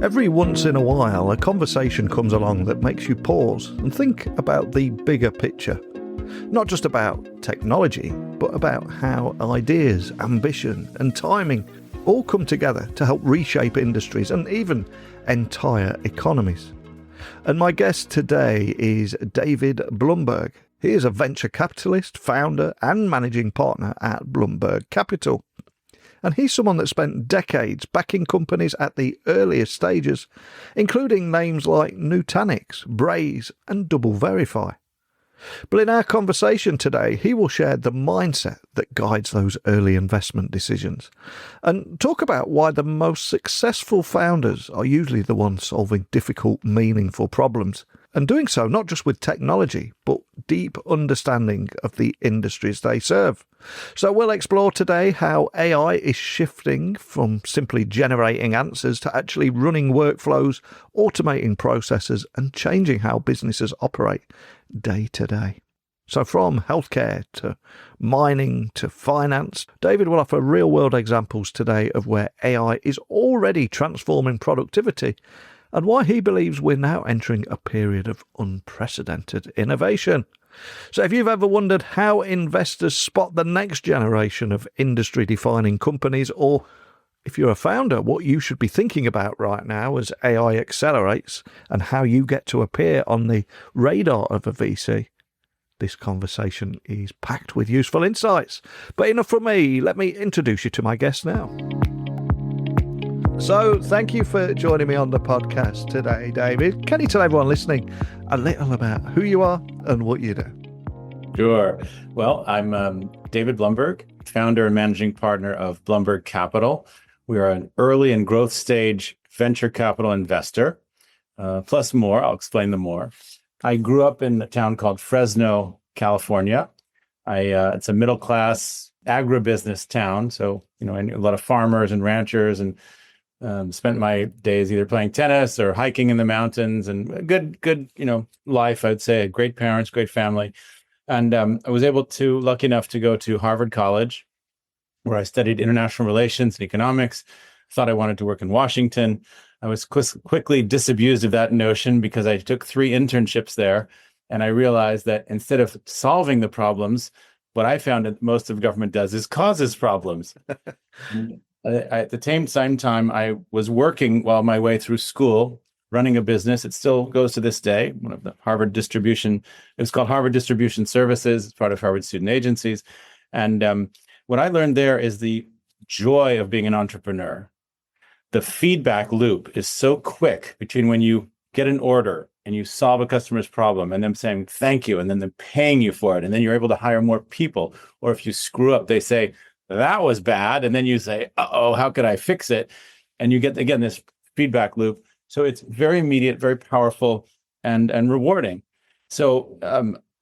Every once in a while, a conversation comes along that makes you pause and think about the bigger picture. Not just about technology, but about how ideas, ambition, and timing all come together to help reshape industries and even entire economies. And my guest today is David Blumberg. He is a venture capitalist, founder, and managing partner at Blumberg Capital. And he's someone that spent decades backing companies at the earliest stages, including names like Nutanix, Braze, and DoubleVerify. But in our conversation today, he will share the mindset that guides those early investment decisions and talk about why the most successful founders are usually the ones solving difficult, meaningful problems, and doing so not just with technology, but deep understanding of the industries they serve. So we'll explore today how AI is shifting from simply generating answers to actually running workflows, automating processes, and changing how businesses operate day to day. So from healthcare to mining to finance, David will offer real-world examples today of where AI is already transforming productivity and why he believes we're now entering a period of unprecedented innovation. So if you've ever wondered how investors spot the next generation of industry-defining companies, or if you're a founder, what you should be thinking about right now as AI accelerates and how you get to appear on the radar of a VC, this conversation is packed with useful insights. But enough from me, let me introduce you to my guest now. So thank you for joining me on the podcast today, David. Can you tell everyone listening a little about who you are and what you do? Sure. Well, I'm David Blumberg, founder and managing partner of Blumberg Capital. We are an early and growth stage venture capital investor, plus more. I'll explain them more. I grew up in a town called Fresno, California. It's a middle-class agribusiness town. So, I knew a lot of farmers and ranchers, and spent my days either playing tennis or hiking in the mountains, and a good, life, I'd say. Great parents, great family. And I was lucky enough to go to Harvard College, where I studied international relations and economics. Thought I wanted to work in Washington. I was quickly disabused of that notion because I took 3 internships there, and I realized that instead of solving the problems, what I found that most of government does is causes problems. At the same time, I was working while my way through school, running a business. It still goes to this day, one of the Harvard Distribution. It was called Harvard Distribution Services. It's part of Harvard Student Agencies. And what I learned there is the joy of being an entrepreneur. The feedback loop is so quick between when you get an order and you solve a customer's problem and them saying thank you, and then them paying you for it, and then you're able to hire more people. Or if you screw up, they say, that was bad. And then you say, uh-oh, how could I fix it? And you get, again, this feedback loop. So it's very immediate, very powerful, and rewarding. So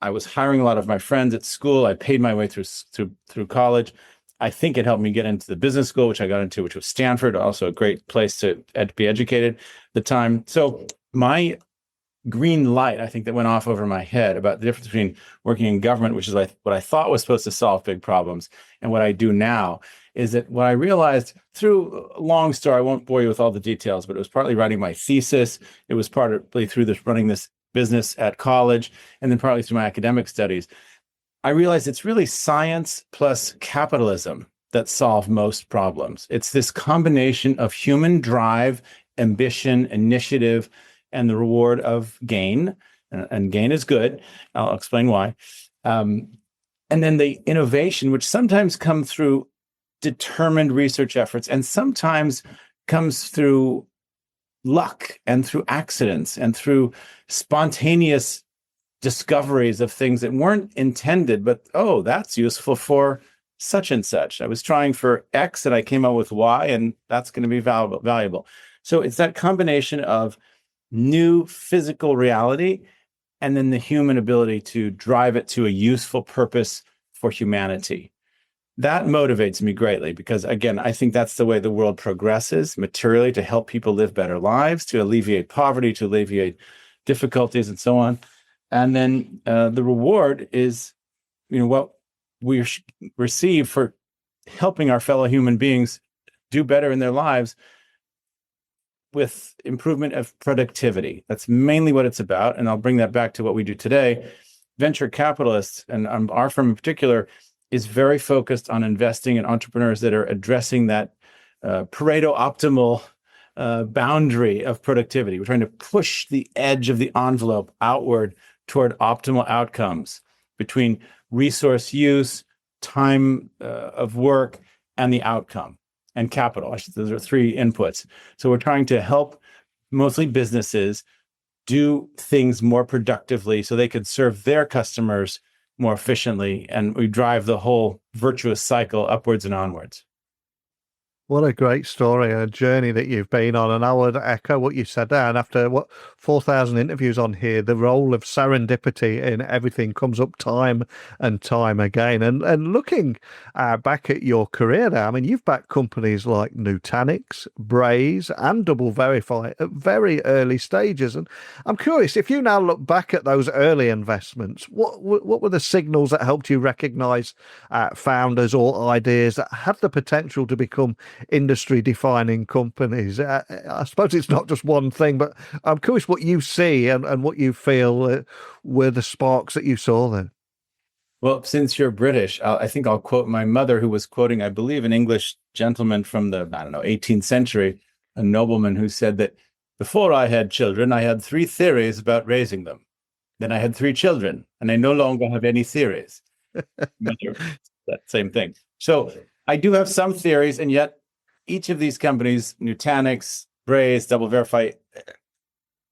I was hiring a lot of my friends at school. I paid my way through college. I think it helped me get into the business school, which I got into, which was Stanford, also a great place to be educated at the time. So my green light, I think, that went off over my head about the difference between working in government, which is what I thought was supposed to solve big problems, and what I do now, is that what I realized through a long story, I won't bore you with all the details, but it was partly writing my thesis. It was partly through running this business at college, and then partly through my academic studies. I realized it's really science plus capitalism that solve most problems. It's this combination of human drive, ambition, initiative, and the reward of gain, and gain is good. I'll explain why. And then the innovation, which sometimes comes through determined research efforts, and sometimes comes through luck and through accidents and through spontaneous discoveries of things that weren't intended, but, oh, that's useful for such and such. I was trying for X and I came up with Y, and that's going to be valuable. So it's that combination of new physical reality and then the human ability to drive it to a useful purpose for humanity. That motivates me greatly because, again, I think that's the way the world progresses materially, to help people live better lives, to alleviate poverty, to alleviate difficulties, and so on. And then the reward is, what we receive for helping our fellow human beings do better in their lives with improvement of productivity. That's mainly what it's about. And I'll bring that back to what we do today. Venture capitalists, and our firm in particular, is very focused on investing in entrepreneurs that are addressing that Pareto optimal boundary of productivity. We're trying to push the edge of the envelope outward toward optimal outcomes between resource use, time of work, and the outcome, and capital. Those are three inputs. So we're trying to help mostly businesses do things more productively so they could serve their customers more efficiently. And we drive the whole virtuous cycle upwards and onwards. What a great story, a journey that you've been on. And I would echo what you said there. And after 4,000 interviews on here, the role of serendipity in everything comes up time and time again. And looking back at your career there, I mean, you've backed companies like Nutanix, Braze, and DoubleVerify at very early stages. And I'm curious, if you now look back at those early investments, what were the signals that helped you recognize founders or ideas that had the potential to become industry-defining companies? I suppose it's not just one thing, but I'm curious what you see and what you feel were the sparks that you saw then. Well, since you're British, I think I'll quote my mother, who was quoting, I believe, an English gentleman from the, 18th century, a nobleman who said that before I had children, I had 3 theories about raising them. Then I had 3 children, and I no longer have any theories. That same thing. So I do have some theories, and yet each of these companies, Nutanix, Braze, DoubleVerify,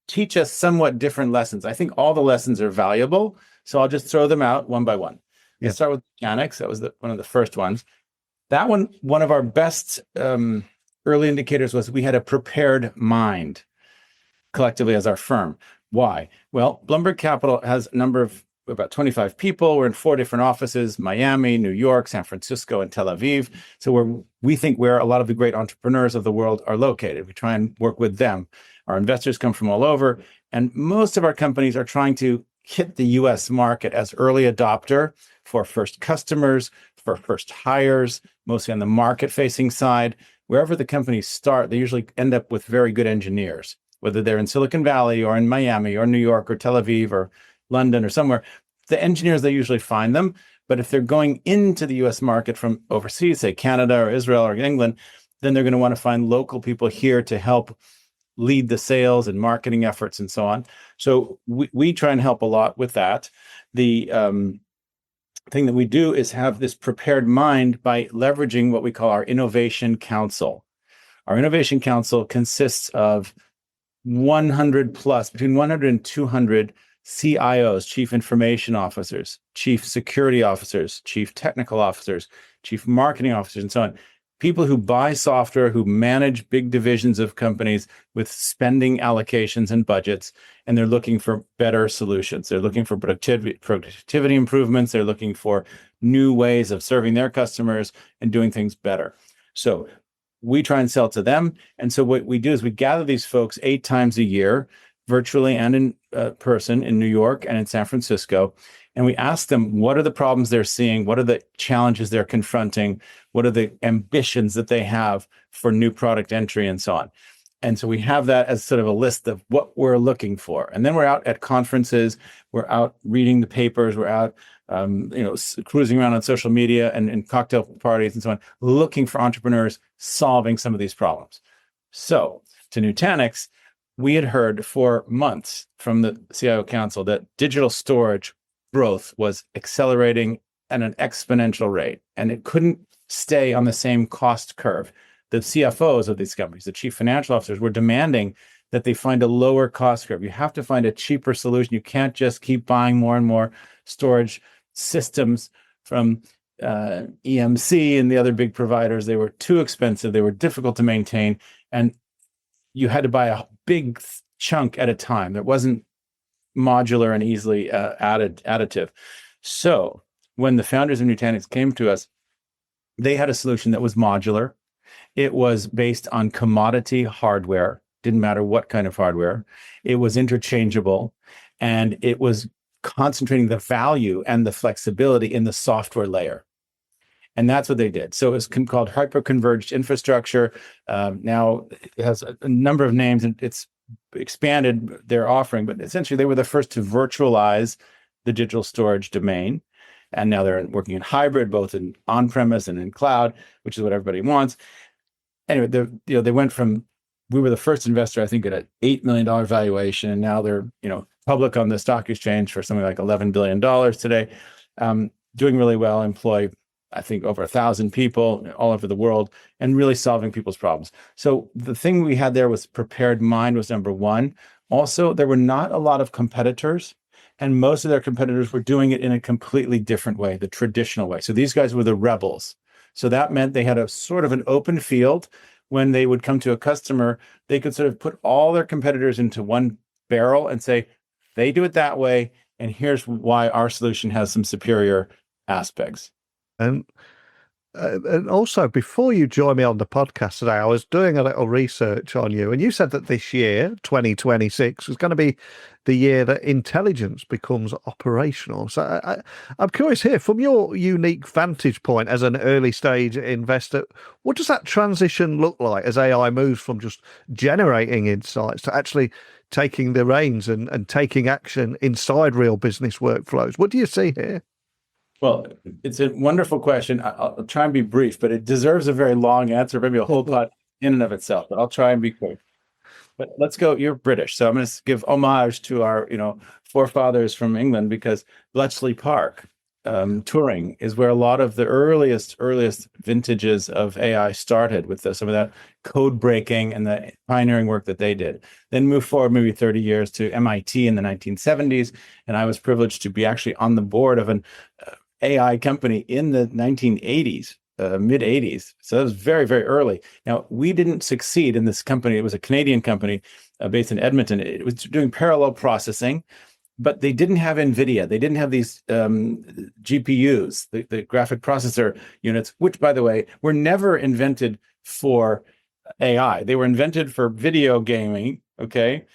teach us somewhat different lessons. I think all the lessons are valuable, so I'll just throw them out one by one. Yeah. Let's start with Nutanix. That was one of the first ones. That one of our best early indicators was we had a prepared mind collectively as our firm. Why? Well, Blumberg Capital has a number of about 25 people. We're in 4 different offices: Miami, New York, San Francisco, and Tel Aviv. So we think where a lot of the great entrepreneurs of the world are located. We try and work with them. Our investors come from all over, and most of our companies are trying to hit the US market as early adopter for first customers, for first hires, mostly on the market-facing side. Wherever the companies start, they usually end up with very good engineers, whether they're in Silicon Valley or in Miami or New York or Tel Aviv or London or somewhere. The engineers, they usually find them. But if they're going into the US market from overseas, say Canada or Israel or England, then they're going to want to find local people here to help lead the sales and marketing efforts and so on. So we try and help a lot with that. The thing that we do is have this prepared mind by leveraging what we call our Innovation Council. Our Innovation Council consists of 100 plus, between 100 and 200 CIOs, chief information officers, chief security officers, chief technical officers, chief marketing officers, and so on. People who buy software, who manage big divisions of companies with spending allocations and budgets, and they're looking for better solutions. They're looking for productivity improvements. They're looking for new ways of serving their customers and doing things better. So we try and sell to them. And so what we do is we gather these folks 8 times a year, virtually and in person, in New York and in San Francisco. And we ask them, what are the problems they're seeing? What are the challenges they're confronting? What are the ambitions that they have for new product entry and so on? And so we have that as sort of a list of what we're looking for. And then we're out at conferences, we're out reading the papers, we're out cruising around on social media and cocktail parties and so on, looking for entrepreneurs solving some of these problems. So to Nutanix, we had heard for months from the CIO Council that digital storage growth was accelerating at an exponential rate, and it couldn't stay on the same cost curve. The CFOs of these companies, the chief financial officers, were demanding that they find a lower cost curve. You have to find a cheaper solution. You can't just keep buying more and more storage systems from EMC and the other big providers. They were too expensive. They were difficult to maintain, and you had to buy a big chunk at a time. That wasn't modular and easily additive. So when the founders of Nutanix came to us, they had a solution that was modular. It was based on commodity hardware. Didn't matter what kind of hardware. It was interchangeable, and it was concentrating the value and the flexibility in the software layer. And that's what they did. So it's called hyperconverged infrastructure. Now it has a number of names, and it's expanded their offering, but essentially they were the first to virtualize the digital storage domain. And now they're working in hybrid, both in on-premise and in cloud, which is what everybody wants. Anyway, they went from, we were the first investor, I think, at an $8 million valuation, and now they're public on the stock exchange for something like $11 billion today, doing really well, employ, I think, over 1,000 people all over the world, and really solving people's problems. So the thing we had there was prepared mind was number one. Also, there were not a lot of competitors, and most of their competitors were doing it in a completely different way, the traditional way. So these guys were the rebels. So that meant they had a sort of an open field. When they would come to a customer, they could sort of put all their competitors into one barrel and say, they do it that way, and here's why our solution has some superior aspects. And also, before you joined me on the podcast today, I was doing a little research on you, and you said that this year, 2026, was going to be the year that intelligence becomes operational. So I'm curious here, from your unique vantage point as an early stage investor, what does that transition look like as AI moves from just generating insights to actually taking the reins and taking action inside real business workflows? What do you see here? Well, it's a wonderful question. I'll try and be brief, but it deserves a very long answer, maybe a whole pot in and of itself, but I'll try and be quick. But let's go, you're British, so I'm going to give homage to our, forefathers from England, because Bletchley Park, Turing, is where a lot of the earliest vintages of AI started, with some of that code breaking and the pioneering work that they did. Then move forward maybe 30 years to MIT in the 1970s, and I was privileged to be actually on the board of an AI company in the 1980s, mid 80s. So that was very, very early. Now, we didn't succeed in this company. It was a Canadian company based in Edmonton. It was doing parallel processing, but they didn't have NVIDIA. They didn't have these GPUs, the graphic processor units, which, by the way, were never invented for AI. They were invented for video gaming, okay?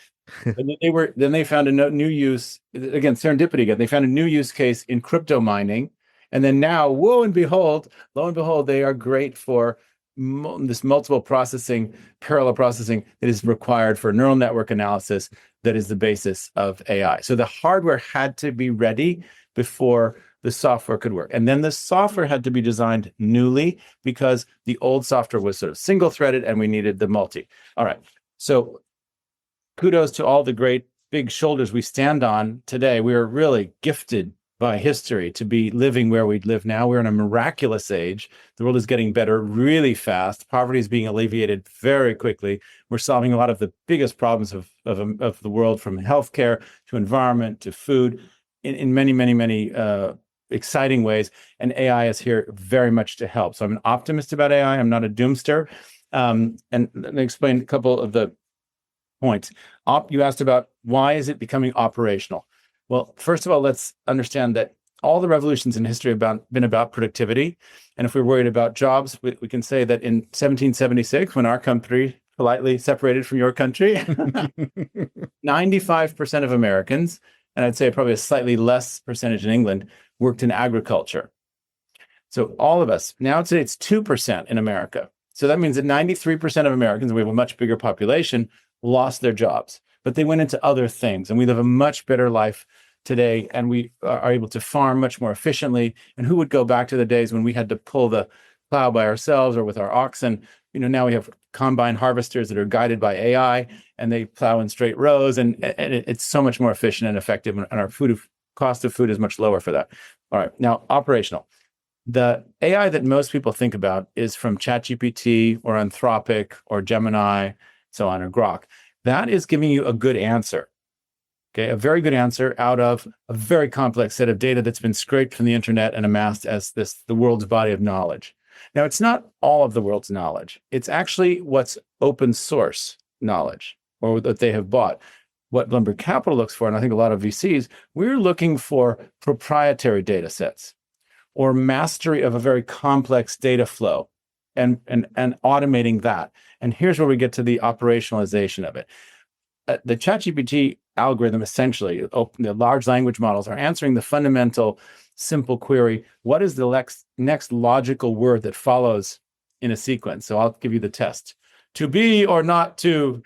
And then they found a new use, again, serendipity again. They found a new use case in crypto mining. And then now, lo and behold, they are great for this multiple processing, parallel processing that is required for neural network analysis that is the basis of AI. So the hardware had to be ready before the software could work. And then the software had to be designed newly, because the old software was sort of single-threaded and we needed the multi. All right. So kudos to all the great big shoulders we stand on today. We are really gifted by history to be living where we live now. We're in a miraculous age. The world is getting better really fast. Poverty is being alleviated very quickly. We're solving a lot of the biggest problems of the world, from healthcare to environment to food, in many, many, many exciting ways. And AI is here very much to help. So I'm an optimist about AI. I'm not a doomster. And let me explain a couple of the points. You asked about why is it becoming operational? Well, first of all, let's understand that all the revolutions in history have been about productivity. And if we're worried about jobs, we can say that in 1776, when our country politely separated from your country, 95% of Americans, and I'd say probably a slightly less percentage in England, worked in agriculture. So all of us, now today it's 2% in America. So that means that 93% of Americans, and we have a much bigger population, lost their jobs. But they went into other things, and we live a much better life today, and we are able to farm much more efficiently. And who would go back to the days when we had to pull the plow by ourselves or with our oxen? Now we have combine harvesters that are guided by AI, and they plow in straight rows, and it's so much more efficient and effective, and our cost of food is much lower for that. All right, now operational. The AI that most people think about is from ChatGPT or Anthropic or Gemini, so on, or Grok. That is giving you a good answer, okay? A very good answer out of a very complex set of data that's been scraped from the internet and amassed as the world's body of knowledge. Now, it's not all of the world's knowledge. It's actually what's open source knowledge, or that they have bought. What Blumberg Capital looks for, and I think a lot of VCs, we're looking for proprietary data sets or mastery of a very complex data flow and automating that. And here's where we get to the operationalization of it. The ChatGPT algorithm, essentially, the large language models are answering the fundamental simple query, what is the next logical word that follows in a sequence? So I'll give you the test. To be or not to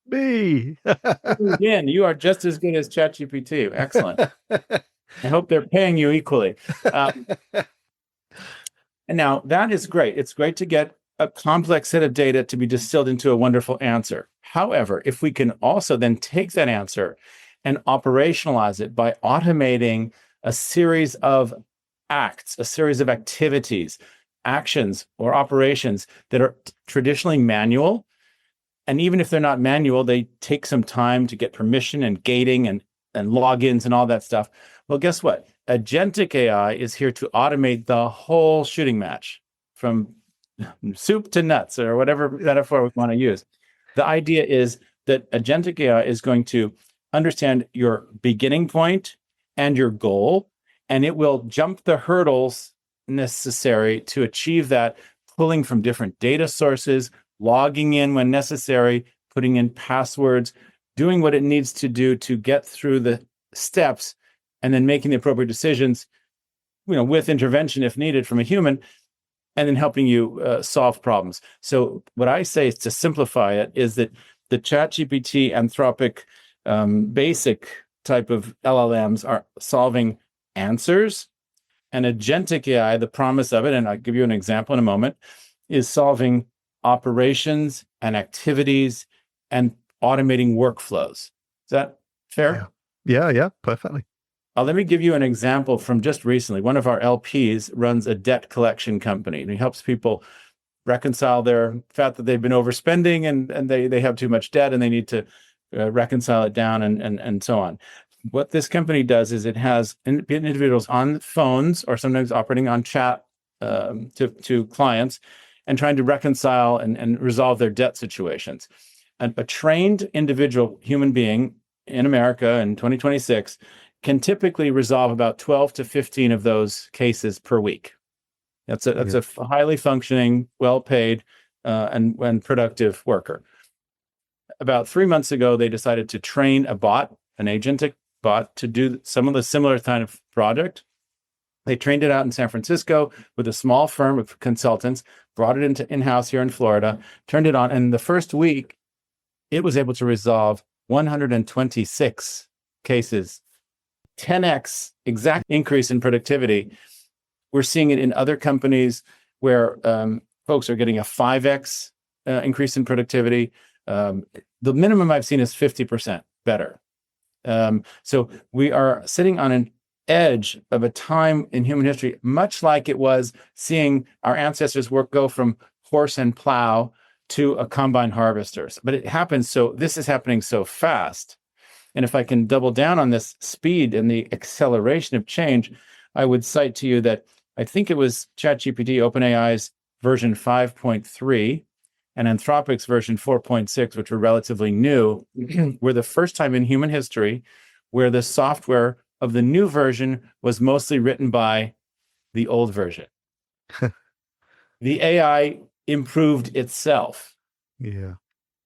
be. Again, you are just as good as ChatGPT. Excellent. I hope they're paying you equally. And now that is great. It's great to get a complex set of data to be distilled into a wonderful answer. However, if we can also then take that answer and operationalize it by automating a series of acts, a series of activities, actions, or operations that are traditionally manual, and even if they're not manual, they take some time to get permission and gating and logins and all that stuff. Well, guess what? Agentic AI is here to automate the whole shooting match from soup to nuts, or whatever metaphor we want to use. The idea is that agentic AI is going to understand your beginning point and your goal, and it will jump the hurdles necessary to achieve that, pulling from different data sources, logging in when necessary, putting in passwords, doing what it needs to do to get through the steps, and then making the appropriate decisions, with intervention if needed from a human, and then helping you solve problems. So what I say is, to simplify it, is that the ChatGPT, Anthropic, basic type of LLMs are solving answers, and agentic AI, the promise of it, and I'll give you an example in a moment, is solving operations and activities and automating workflows. Is that fair? Yeah, perfectly. Let me give you an example from just recently. One of our LPs runs a debt collection company, and he helps people reconcile their fact that they've been overspending and they have too much debt and they need to reconcile it down and so on. What this company does is it has individuals on phones or sometimes operating on chat to clients and trying to reconcile and resolve their debt situations. And a trained individual human being in America in 2026 can typically resolve about 12 to 15 of those cases per week. That's a highly functioning, well-paid, and productive worker. About 3 months ago, they decided to train a bot, an agentic bot, to do some of the similar kind of project. They trained it out in San Francisco with a small firm of consultants, brought it into in-house here in Florida, turned it on, and in the first week, it was able to resolve 126 cases, 10x exact increase in productivity. We're seeing it in other companies where folks are getting a 5x increase in productivity. The minimum I've seen is 50% better. So we are sitting on an edge of a time in human history, much like it was seeing our ancestors go from horse and plow to a combine harvesters. But this is happening so fast. And if I can double down on this speed and the acceleration of change, I would cite to you that I think it was ChatGPT, OpenAI's version 5.3 and Anthropic's version 4.6, which were relatively new, were the first time in human history where the software of the new version was mostly written by the old version. The AI improved itself. Yeah.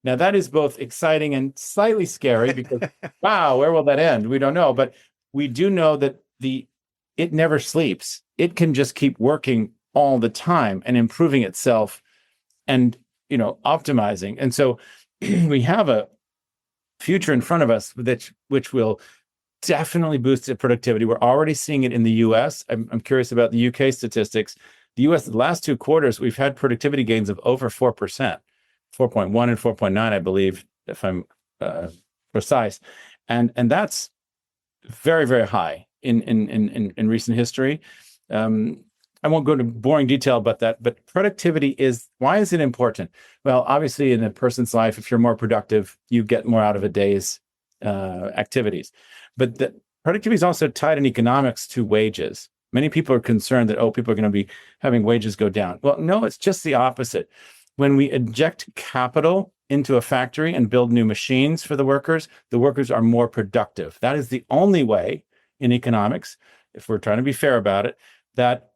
Now that is both exciting and slightly scary because, wow, where will that end? We don't know, but we do know that it never sleeps. It can just keep working all the time and improving itself and, optimizing. And so we have a future in front of us which will definitely boost its productivity. We're already seeing it in the US. I'm curious about the UK statistics. The US, the last 2 quarters, we've had productivity gains of over 4%, 4.1 and 4.9, I believe, if I'm precise. And that's very, very high in recent history. I won't go into boring detail about that, but productivity why is it important? Well, obviously in a person's life, if you're more productive, you get more out of a day's activities. But the productivity is also tied in economics to wages. Many people are concerned that, people are going to be having wages go down. Well, no, it's just the opposite. When we inject capital into a factory and build new machines for the workers are more productive. That is the only way in economics, if we're trying to be fair about it, that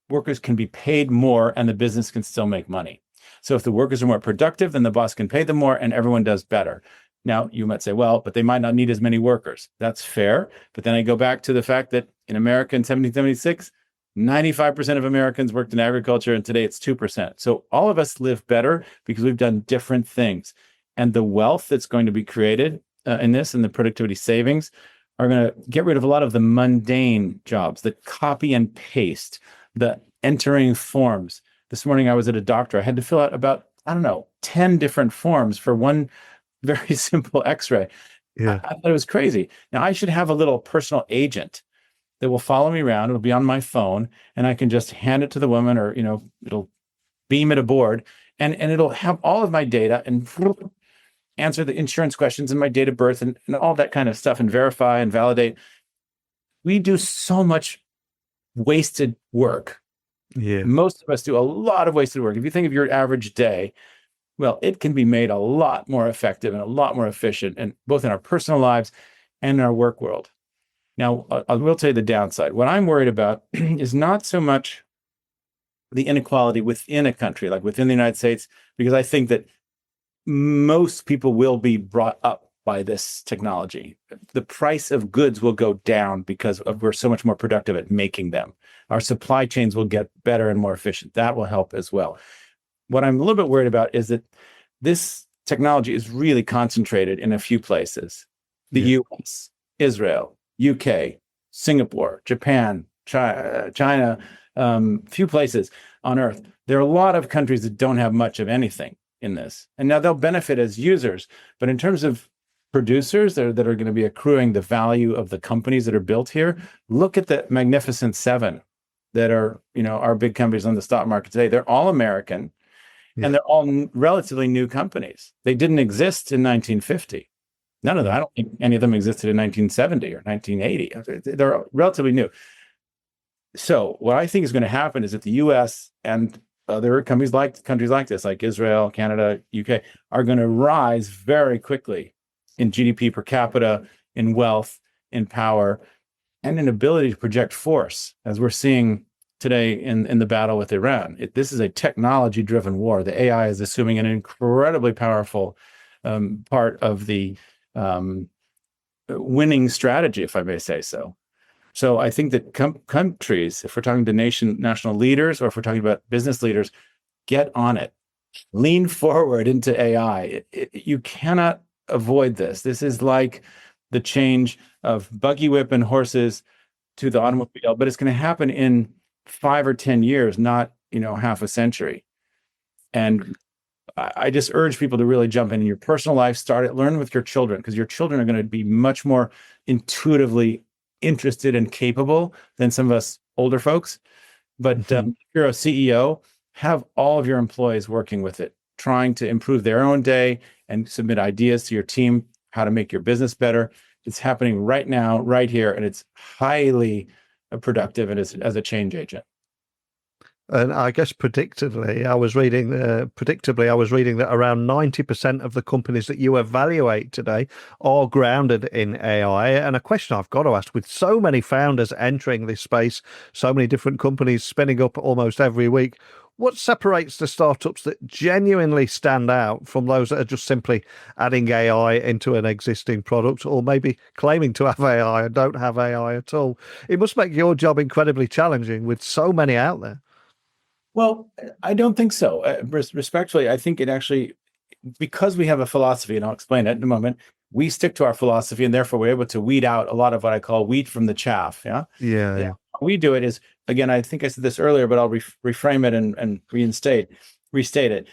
workers can be paid more and the business can still make money. So if the workers are more productive, then the boss can pay them more and everyone does better. Now, you might say, well, but they might not need as many workers. That's fair. But then I go back to the fact that in America in 1776, 95% of Americans worked in agriculture, and today it's 2%. So all of us live better because we've done different things. And the wealth that's going to be created in this and the productivity savings are going to get rid of a lot of the mundane jobs, the copy and paste, the entering forms. This morning I was at a doctor. I had to fill out about, 10 different forms for one very simple x-ray. Yeah. I thought it was crazy. Now I should have a little personal agent that will follow me around. It'll be on my phone, and I can just hand it to the woman, or it'll beam it aboard, and it'll have all of my data and answer the insurance questions and my date of birth and all that kind of stuff, and verify and validate. We do so much wasted work. Yeah. Most of us do a lot of wasted work. If you think of your average day, well, it can be made a lot more effective and a lot more efficient, and both in our personal lives and in our work world. Now, I will tell you the downside. What I'm worried about is not so much the inequality within a country, like within the United States, because I think that most people will be brought up by this technology. The price of goods will go down because we're so much more productive at making them. Our supply chains will get better and more efficient. That will help as well. What I'm a little bit worried about is that this technology is really concentrated in a few places. The US, Israel, UK, Singapore, Japan, China, few places on Earth. There are a lot of countries that don't have much of anything in this. And now they'll benefit as users, but in terms of producers that are going to be accruing the value of the companies that are built here, look at the Magnificent Seven that are, our big companies on the stock market today. They're all American, and they're all relatively new companies. They didn't exist in 1950. None of them. I don't think any of them existed in 1970 or 1980. They're relatively new. So what I think is going to happen is that the U.S. and other countries like this, like Israel, Canada, UK, are going to rise very quickly in GDP per capita, in wealth, in power, and in ability to project force, as we're seeing today in the battle with Iran. This is a technology-driven war. The AI is assuming an incredibly powerful part of the winning strategy, if I may say so. So I think that countries, if we're talking to national leaders, or if we're talking about business leaders, get on it. Lean forward into AI. You cannot avoid this. This is like the change of buggy whip and horses to the automobile, but it's going to happen in 5 or 10 years, not half a century. And I just urge people to really jump in your personal life. Learn with your children, because your children are going to be much more intuitively interested and capable than some of us older folks. But if you're a CEO, have all of your employees working with it, trying to improve their own day and submit ideas to your team, how to make your business better. It's happening right now, right here, and it's highly productive and as a change agent. And I guess predictably, I was reading that around 90% of the companies that you evaluate today are grounded in AI. And a question I've got to ask, with so many founders entering this space, so many different companies spinning up almost every week, what separates the startups that genuinely stand out from those that are just simply adding AI into an existing product, or maybe claiming to have AI and don't have AI at all? It must make your job incredibly challenging with so many out there. Well, I don't think so. Respectfully, I think it actually, because we have a philosophy, and I'll explain it in a moment, we stick to our philosophy, and therefore we're able to weed out a lot of what I call wheat from the chaff. Yeah. How we do it is, again, I think I said this earlier, but I'll reframe it and restate it.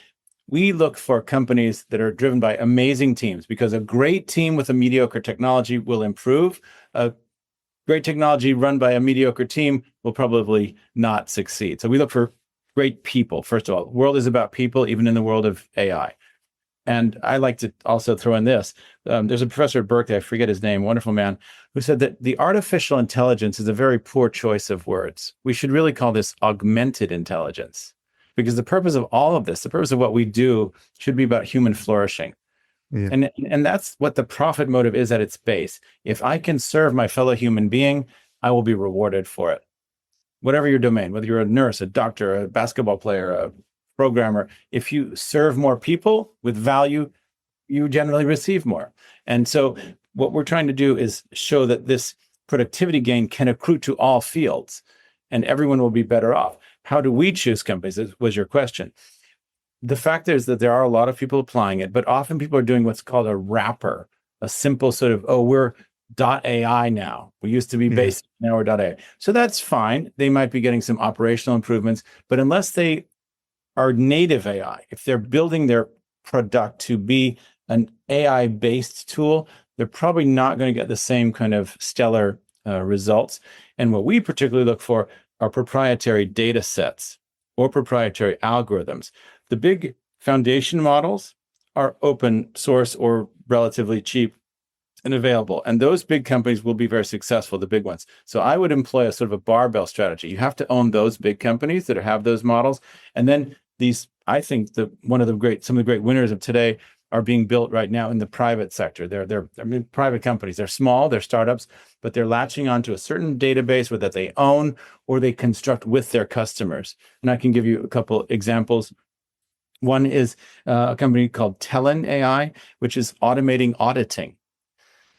We look for companies that are driven by amazing teams, because a great team with a mediocre technology will improve. A great technology run by a mediocre team will probably not succeed. So we look for great people. First of all, the world is about people, even in the world of AI. And I like to also throw in this. There's a professor at Berkeley, I forget his name, wonderful man, who said that the artificial intelligence is a very poor choice of words. We should really call this augmented intelligence, because the purpose of all of this, the purpose of what we do, should be about human flourishing. Yeah. And that's what the profit motive is at its base. If I can serve my fellow human being, I will be rewarded for it. Whatever your domain, whether you're a nurse, a doctor, a basketball player, a programmer, if you serve more people with value, you generally receive more. And so what we're trying to do is show that this productivity gain can accrue to all fields and everyone will be better off. How do we choose companies? This was your question. The fact is that there are a lot of people applying it, but often people are doing what's called a wrapper, a simple sort of, oh, we're .ai now. We used to be basic, now we're .ai. So that's fine. They might be getting some operational improvements, but unless they are native AI, if they're building their product to be an AI-based tool, they're probably not going to get the same kind of stellar results. And what we particularly look for are proprietary data sets or proprietary algorithms. The big foundation models are open source or relatively cheap and available. And those big companies will be very successful, the big ones. So I would employ a sort of a barbell strategy. You have to own those big companies that have those models. And then these, I think some of the great winners of today are being built right now in the private sector. They're private companies. They're small, they're startups, but they're latching onto a certain database that they own or they construct with their customers. And I can give you a couple examples. One is a company called Telin AI, which is automating auditing.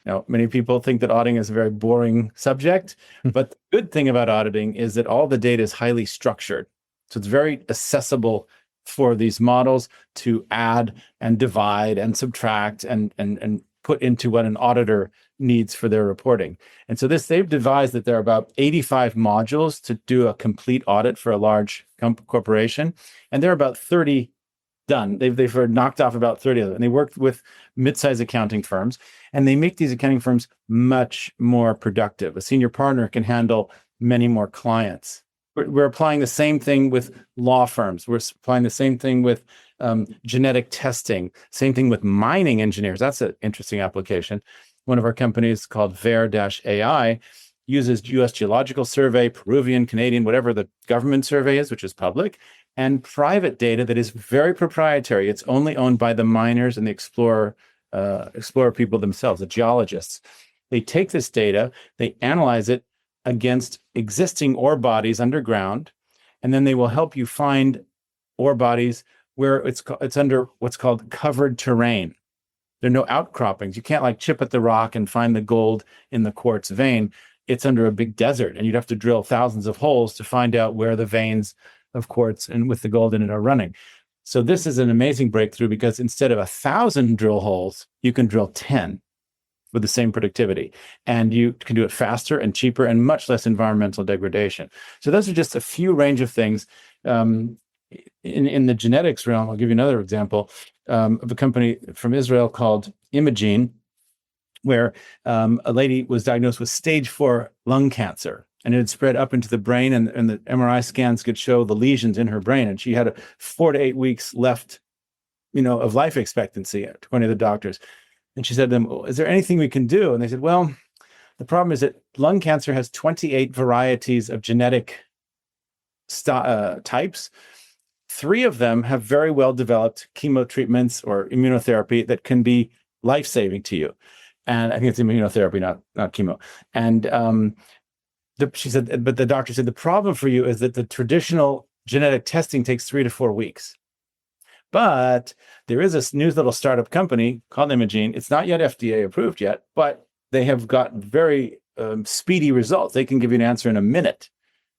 Now, many people think that auditing is a very boring subject, but the good thing about auditing is that all the data is highly structured. So it's very accessible for these models to add and divide and subtract and put into what an auditor needs for their reporting. And so they've devised that there are about 85 modules to do a complete audit for a large corporation, and there are about 30 done. They've knocked off about 30 of them. And they worked with mid-sized accounting firms, and they make these accounting firms much more productive. A senior partner can handle many more clients. We're applying the same thing with law firms. We're applying the same thing with genetic testing, same thing with mining engineers. That's an interesting application. One of our companies called Ver-AI uses U.S. Geological Survey, Peruvian, Canadian, whatever the government survey is, which is public, and private data that is very proprietary. It's only owned by the miners and the explorer people themselves, the geologists. They take this data, they analyze it against existing ore bodies underground, and then they will help you find ore bodies where it's under what's called covered terrain. There are no outcroppings. You can't chip at the rock and find the gold in the quartz vein. It's under a big desert, and you'd have to drill thousands of holes to find out where the veins of quartz and with the gold in it are running. So this is an amazing breakthrough because instead of 1,000 drill holes, you can drill 10 with the same productivity. And you can do it faster and cheaper and much less environmental degradation. So those are just a few range of things. In the genetics realm, I'll give you another example of a company from Israel called Imagine, where a lady was diagnosed with stage 4 lung cancer. And it had spread up into the brain, and the MRI scans could show the lesions in her brain. And she had 4 to 8 weeks left, of life expectancy, according to the doctors. And she said to them, well, is there anything we can do? And they said, well, the problem is that lung cancer has 28 varieties of genetic types. 3 of them have very well-developed chemo treatments or immunotherapy that can be life-saving to you. And I think it's immunotherapy, not chemo. And she said, but the doctor said, the problem for you is that the traditional genetic testing takes 3 to 4 weeks. But there is a new little startup company called Imagine. It's not yet FDA approved yet, but they have got very speedy results. They can give you an answer in a minute.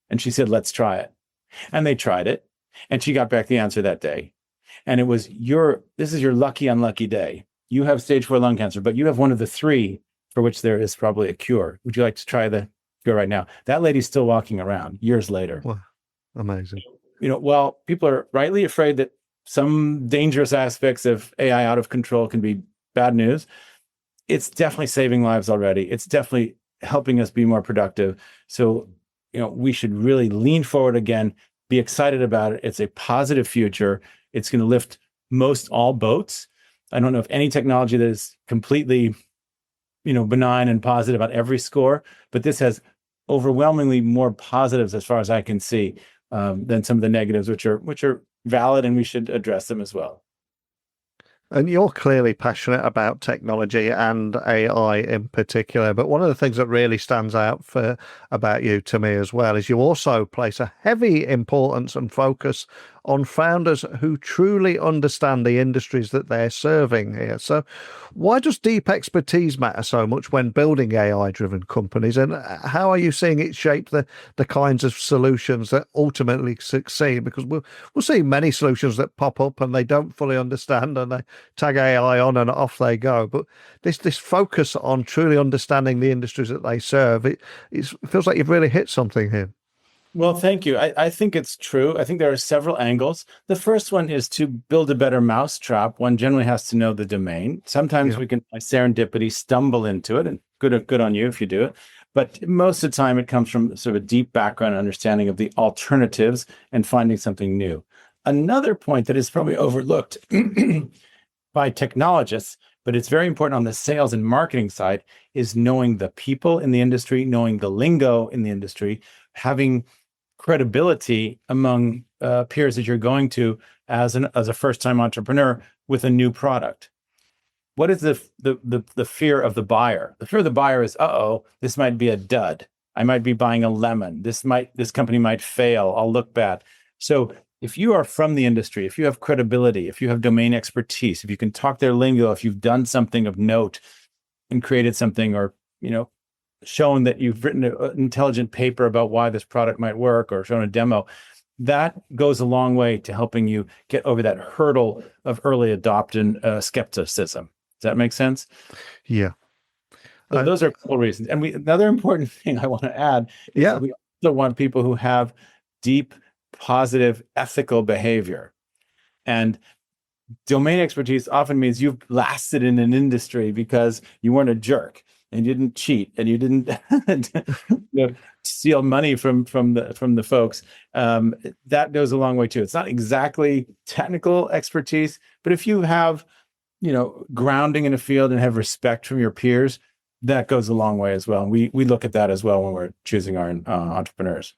And she said, let's try it. And they tried it. And she got back the answer that day. And it was this is your lucky, unlucky day. You have stage 4 lung cancer, but you have one of the 3 for which there is probably a cure. Would you like to try the cure right now? That lady's still walking around years later. Wow, amazing. While people are rightly afraid that some dangerous aspects of AI out of control can be bad news, it's definitely saving lives already. It's definitely helping us be more productive. So, we should really lean forward again, be excited about it. It's a positive future. It's going to lift most all boats. I don't know of any technology that is completely, benign and positive on every score, but this has overwhelmingly more positives as far as I can see than some of the negatives, which are valid, and we should address them as well. And you're clearly passionate about technology and AI in particular. But one of the things that really stands out about you to me as well is you also place a heavy importance and focus on founders who truly understand the industries that they're serving here. So why does deep expertise matter so much when building AI-driven companies? And how are you seeing it shape the kinds of solutions that ultimately succeed? Because we'll see many solutions that pop up and they don't fully understand and they tag AI on and off they go. But this focus on truly understanding the industries that they serve, it feels like you've really hit something here. Well, thank you. I think it's true. I think there are several angles. The first one is to build a better mousetrap. One generally has to know the domain. Sometimes we can, by serendipity, stumble into it, and good on you if you do it. But most of the time, it comes from sort of a deep background understanding of the alternatives and finding something new. Another point that is probably overlooked by technologists, but it's very important on the sales and marketing side, is knowing the people in the industry, knowing the lingo in the industry, having credibility among peers that you're going to as a first-time entrepreneur with a new product. What is the fear of the buyer? The fear of the buyer is, this might be a dud. I might be buying a lemon. This company might fail. I'll look bad. So if you are from the industry, if you have credibility, if you have domain expertise, if you can talk their lingo, if you've done something of note and created something, or shown that you've written an intelligent paper about why this product might work, or shown a demo, that goes a long way to helping you get over that hurdle of early adoption skepticism. Does that make sense? Yeah. So those are a couple reasons. And another important thing I want to add is that we also want people who have deep, positive, ethical behavior. And domain expertise often means you've lasted in an industry because you weren't a jerk, and you didn't cheat, and you didn't steal money from the folks. That goes a long way too. It's not exactly technical expertise, but if you have, grounding in a field and have respect from your peers, that goes a long way as well. And we look at that as well when we're choosing our entrepreneurs.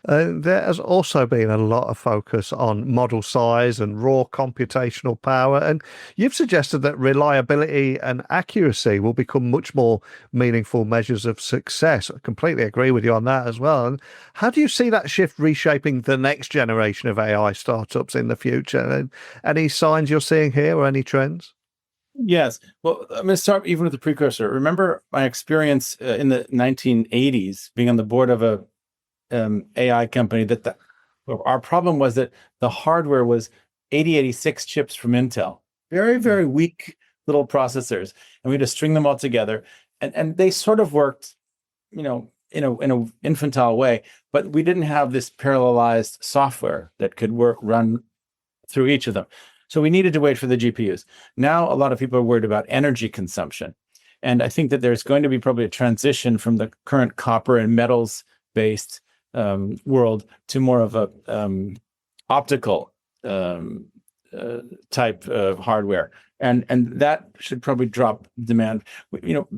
There has also been a lot of focus on model size and raw computational power, and you've suggested that reliability and accuracy will become much more meaningful measures of success. I completely agree with you on that as well. And how do you see that shift reshaping the next generation of AI startups in the future? And any signs you're seeing here or any trends? Yes. Well, I'm going to start even with the precursor. Remember my experience in the 1980s being on the board of a AI company our problem was that the hardware was 8086 chips from Intel, very, very weak little processors. And we had to string them all together. And they sort of worked, in an infantile way, but we didn't have this parallelized software that could run through each of them. So we needed to wait for the GPUs. Now, a lot of people are worried about energy consumption. And I think that there's going to be probably a transition from the current copper and metals-based world to more of a optical type of hardware, and that should probably drop demand.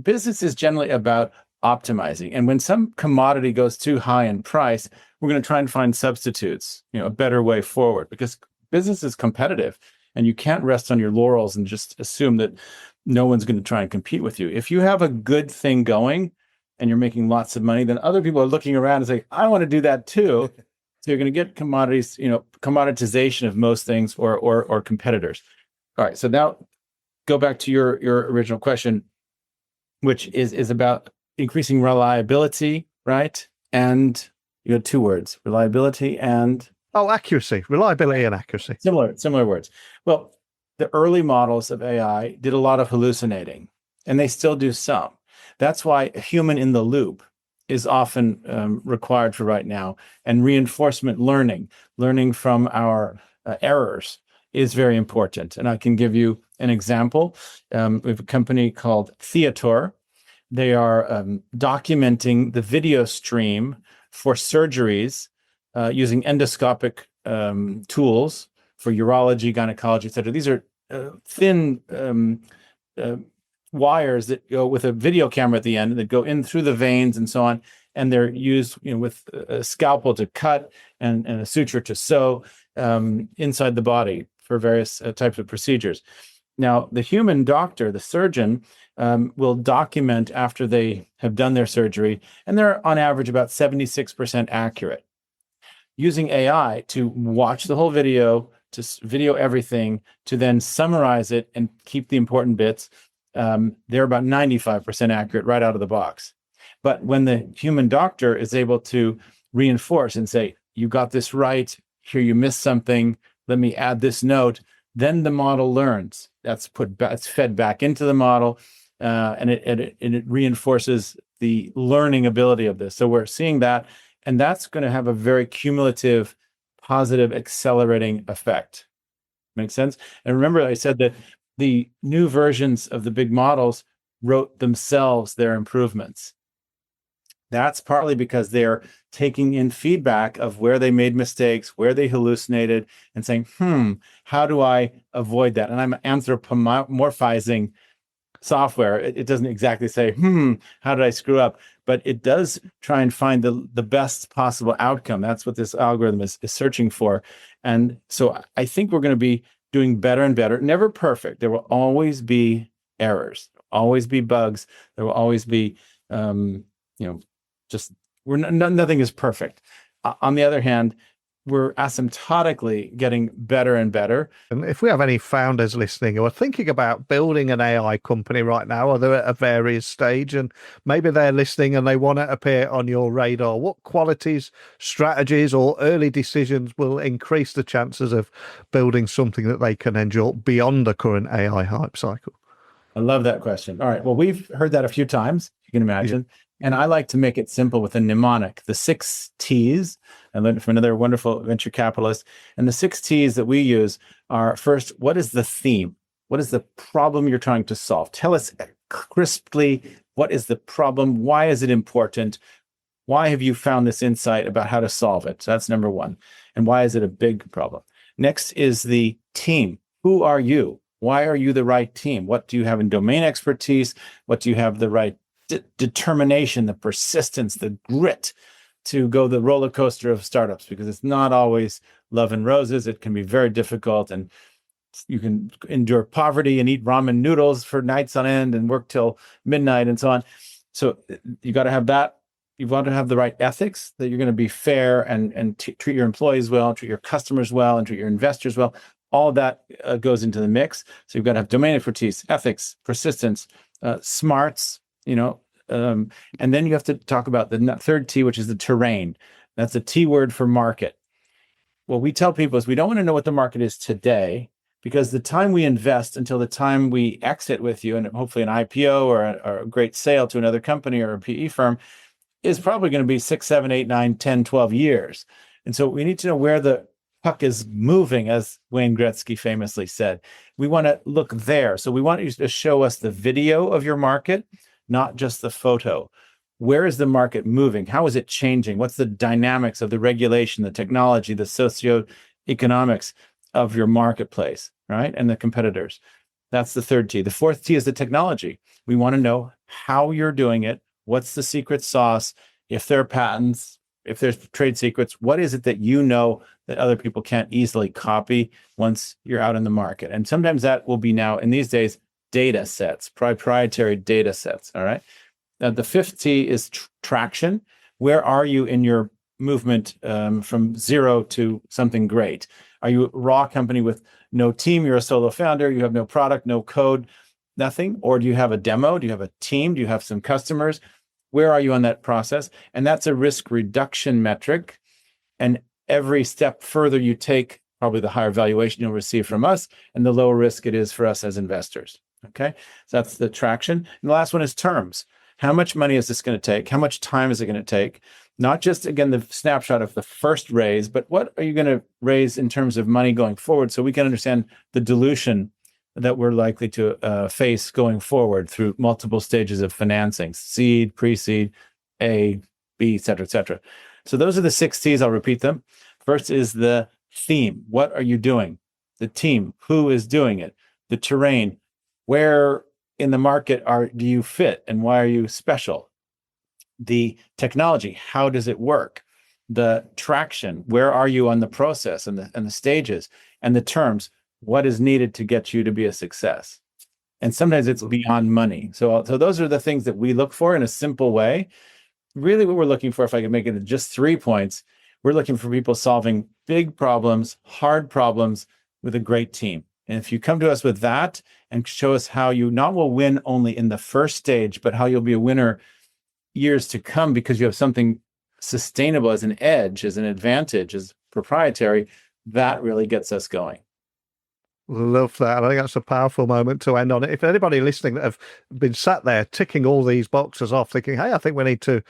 Business is generally about optimizing, and when some commodity goes too high in price, we're going to try and find substitutes, a better way forward, because business is competitive, and you can't rest on your laurels and just assume that no one's going to try and compete with you. If you have a good thing going and you're making lots of money, then other people are looking around and say, I want to do that too. So you're going to get commodities, commoditization of most things or competitors. All right. So now go back to your original question, which is about increasing reliability, right? And you had two words, reliability and... accuracy, reliability and accuracy. Similar words. Well, the early models of AI did a lot of hallucinating, and they still do some. That's why a human in the loop is often required for right now. And reinforcement learning from our errors is very important. And I can give you an example. We have a company called Theator. They are documenting the video stream for surgeries using endoscopic tools for urology, gynecology, et cetera. These are thin wires that go with a video camera at the end that go in through the veins and so on. And they're used with a scalpel to cut and a suture to sew inside the body for various types of procedures. Now, the human doctor, the surgeon, will document after they have done their surgery, and they're on average about 76% accurate. using AI to watch the whole video, to video everything, to then summarize it and keep the important bits. They're about 95% accurate right out of the box. But when the human doctor is able to reinforce and say, you got this right, here you missed something, let me add this note, then the model learns. That's fed back into the model, and it reinforces the learning ability of this. So we're seeing that, and that's going to have a very cumulative, positive, accelerating effect. Make sense? And remember, I said that the new versions of the big models wrote themselves their improvements. That's partly because they're taking in feedback of where they made mistakes, where they hallucinated, and saying, how do I avoid that? And I'm anthropomorphizing software. It doesn't exactly say, how did I screw up? But it does try and find the best possible outcome. That's what this algorithm is searching for. And so I think we're going to be doing better and better. Never perfect. There will always be errors, always be bugs. There will always be, nothing is perfect. On the other hand, we're asymptotically getting better and better. And if we have any founders listening who are thinking about building an AI company right now, or they're at a various stage, and maybe they're listening and they want to appear on your radar, what qualities, strategies, or early decisions will increase the chances of building something that they can enjoy beyond the current AI hype cycle? I love that question. All right. Well, we've heard that a few times, you can imagine. Yeah. And I like to make it simple with a mnemonic, the 6 T's. I learned from another wonderful venture capitalist. And the 6 T's that we use are, first, what is the theme? What is the problem you're trying to solve? Tell us crisply, what is the problem? Why is it important? Why have you found this insight about how to solve it? So that's number 1. And why is it a big problem? Next is the team. Who are you? Why are you the right team? What do you have in domain expertise? What do you have the right determination, the persistence, the grit to go the roller coaster of startups? Because it's not always love and roses. It can be very difficult, and you can endure poverty and eat ramen noodles for nights on end and work till midnight and so on. So you got to have that. You want to have the right ethics, that you're going to be fair and treat your employees well, treat your customers well, and treat your investors well. All of that goes into the mix. So you've got to have domain expertise, ethics, persistence, smarts, and then you have to talk about the 3rd T, which is the terrain. That's a T word for market. What we tell people is we don't want to know what the market is today, because the time we invest until the time we exit with you, and hopefully an IPO or a great sale to another company or a PE firm, is probably going to be 6, 7, 8, 9, 10, 12 years. And so we need to know where the puck is moving, as Wayne Gretzky famously said. We want to look there. So we want you to show us the video of your market, not just the photo. Where is the market moving? How is it changing? What's the dynamics of the regulation, the technology, the socioeconomics of your marketplace, right? And the competitors. That's the 3rd T. The 4th T is the technology. We want to know how you're doing it. What's the secret sauce? If there are patents, if there's trade secrets, what is it that you know that other people can't easily copy once you're out in the market? And sometimes that will be now, in these days, data sets, proprietary data sets, all right? Now, the 5th T is traction. Where are you in your movement from 0 to something great? Are you a raw company with no team? You're a solo founder. You have no product, no code, nothing? Or do you have a demo? Do you have a team? Do you have some customers? Where are you on that process? And that's a risk reduction metric. And every step further you take, probably the higher valuation you'll receive from us, and the lower risk it is for us as investors. Okay, so that's the traction. And the last one is terms. How much money is this going to take? How much time is it going to take? Not just, again, the snapshot of the first raise, but what are you going to raise in terms of money going forward, so we can understand the dilution that we're likely to face going forward through multiple stages of financing: seed, pre-seed, A, B, et cetera, et cetera. So those are the 6 T's. I'll repeat them. First is the theme. What are you doing? The team. Who is doing it? The terrain. Where in the market do you fit, and why are you special? The technology. How does it work? The traction. Where are you on the process and the stages? And the terms. What is needed to get you to be a success? And sometimes it's beyond money. So those are the things that we look for in a simple way. Really what we're looking for, if I could make it just 3 points, We're looking for people solving big problems, hard problems with a great team. And if you come to us with that and show us how you not will win only in the first stage, but how you'll be a winner years to come because you have something sustainable as an edge, as an advantage, as proprietary, that really gets us going. Love that. I think that's a powerful moment to end on it. If anybody listening that have been sat there ticking all these boxes off, thinking, "Hey, I think we need to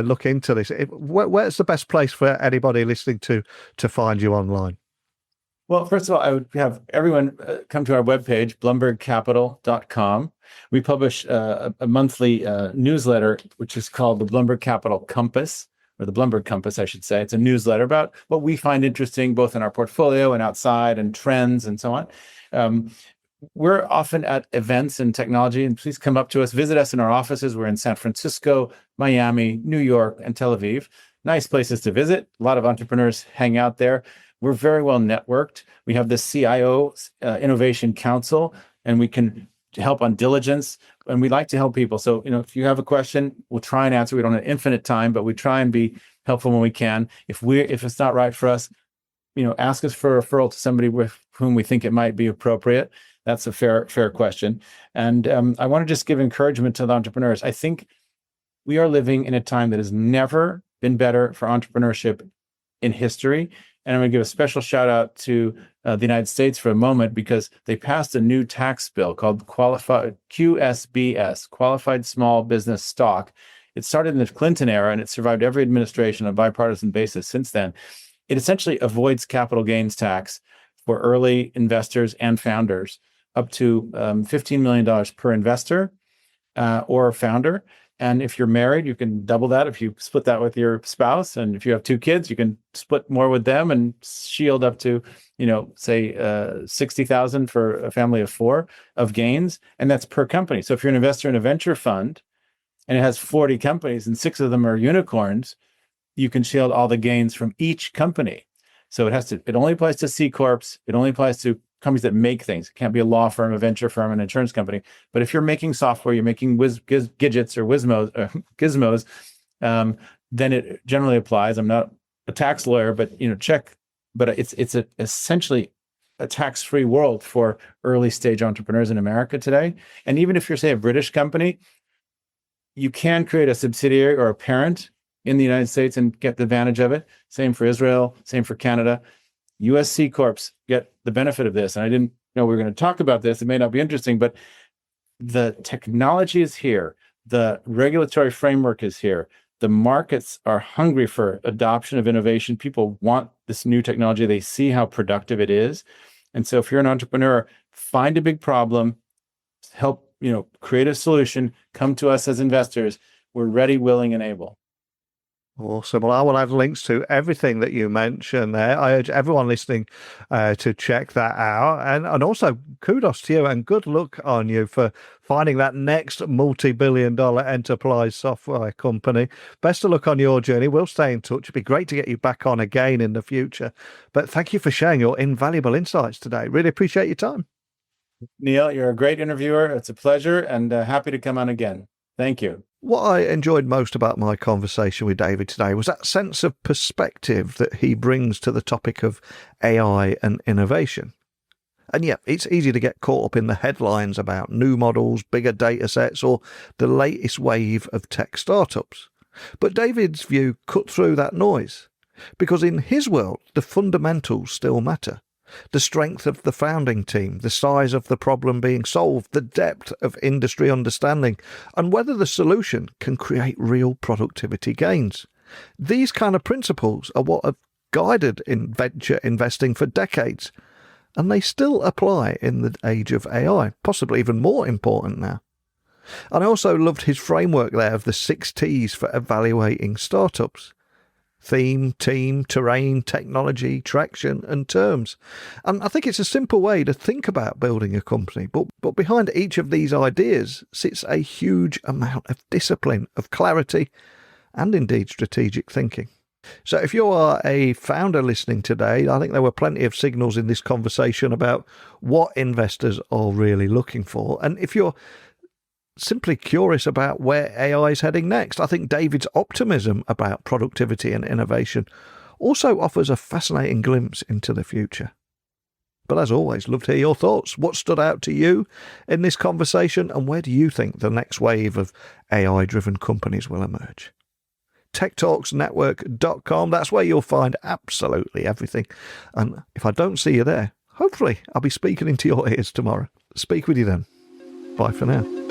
look into this," where's the best place for anybody listening to find you online? Well, first of all, I would have everyone come to our webpage, blumbergcapital.com. We publish a monthly newsletter, which is called the Blumberg Capital Compass, or the Blumberg Compass, I should say. It's a newsletter about what we find interesting, both in our portfolio and outside, and trends and so on. We're often at events in technology, and please come up to us, visit us in our offices. We're in San Francisco, Miami, New York, and Tel Aviv. Nice places to visit. A lot of entrepreneurs hang out there. We're very well networked. We have the CIO Innovation Council, and we can help on diligence, and we like to help people. So, if you have a question, we'll try and answer. We don't have infinite time, but we try and be helpful when we can. If it's not right for us, ask us for a referral to somebody with whom we think it might be appropriate. That's a fair question. And I want to just give encouragement to the entrepreneurs. I think we are living in a time that has never been better for entrepreneurship in history. And I'm going to give a special shout out to the United States for a moment, because they passed a new tax bill called QSBS, Qualified Small Business Stock. It started in the Clinton era, and it survived every administration on a bipartisan basis since then. It essentially avoids capital gains tax for early investors and founders, up to $15 million per investor or founder. And if you're married, you can double that if you split that with your spouse. And if you have 2 kids, you can split more with them and shield up to, say $60,000 for a family of 4 of gains. And that's per company. So if you're an investor in a venture fund and it has 40 companies and 6 of them are unicorns, you can shield all the gains from each company. So it only applies to C Corps. It only applies to companies that make things. It can't be a law firm, a venture firm, an insurance company. But if you're making software, you're making gizmos or gizmos, then it generally applies. I'm not a tax lawyer, but check. But it's essentially a tax-free world for early stage entrepreneurs in America today. And even if you're, say, a British company, you can create a subsidiary or a parent in the United States and get the advantage of it. Same for Israel, same for Canada. US C Corps get the benefit of this. And I didn't know we were going to talk about this. It may not be interesting, but the technology is here. The regulatory framework is here. The markets are hungry for adoption of innovation. People want this new technology. They see how productive it is. And so if you're an entrepreneur, find a big problem, help, create a solution, come to us as investors. We're ready, willing, and able. Awesome. Well, I will have links to everything that you mentioned there. I urge everyone listening to check that out. And also kudos to you and good luck on you for finding that next multi-billion-dollar enterprise software company. Best of luck on your journey. We'll stay in touch. It'd be great to get you back on again in the future. But thank you for sharing your invaluable insights today. Really appreciate your time. Neil, you're a great interviewer. It's a pleasure, and happy to come on again. Thank you. What I enjoyed most about my conversation with David today was that sense of perspective that he brings to the topic of AI and innovation. And yeah, it's easy to get caught up in the headlines about new models, bigger data sets, or the latest wave of tech startups. But David's view cut through that noise, because in his world, the fundamentals still matter. The strength of the founding team, the size of the problem being solved, the depth of industry understanding, and whether the solution can create real productivity gains. These kind of principles are what have guided in venture investing for decades, and they still apply in the age of AI, possibly even more important now. And I also loved his framework there of the 6 T's for evaluating startups. Theme, team, terrain, technology, traction, and terms. And I think it's a simple way to think about building a company, but behind each of these ideas sits a huge amount of discipline, of clarity, and indeed strategic thinking. So if you are a founder listening today, I think there were plenty of signals in this conversation about what investors are really looking for. And if you're simply curious about where AI is heading next, I think David's optimism about productivity and innovation also offers a fascinating glimpse into the future. But as always, love to hear your thoughts. What stood out to you in this conversation, and where do you think the next wave of AI-driven companies will emerge? techtalksnetwork.com, that's where you'll find absolutely everything. And if I don't see you there, hopefully I'll be speaking into your ears tomorrow. Speak with you then. Bye for now.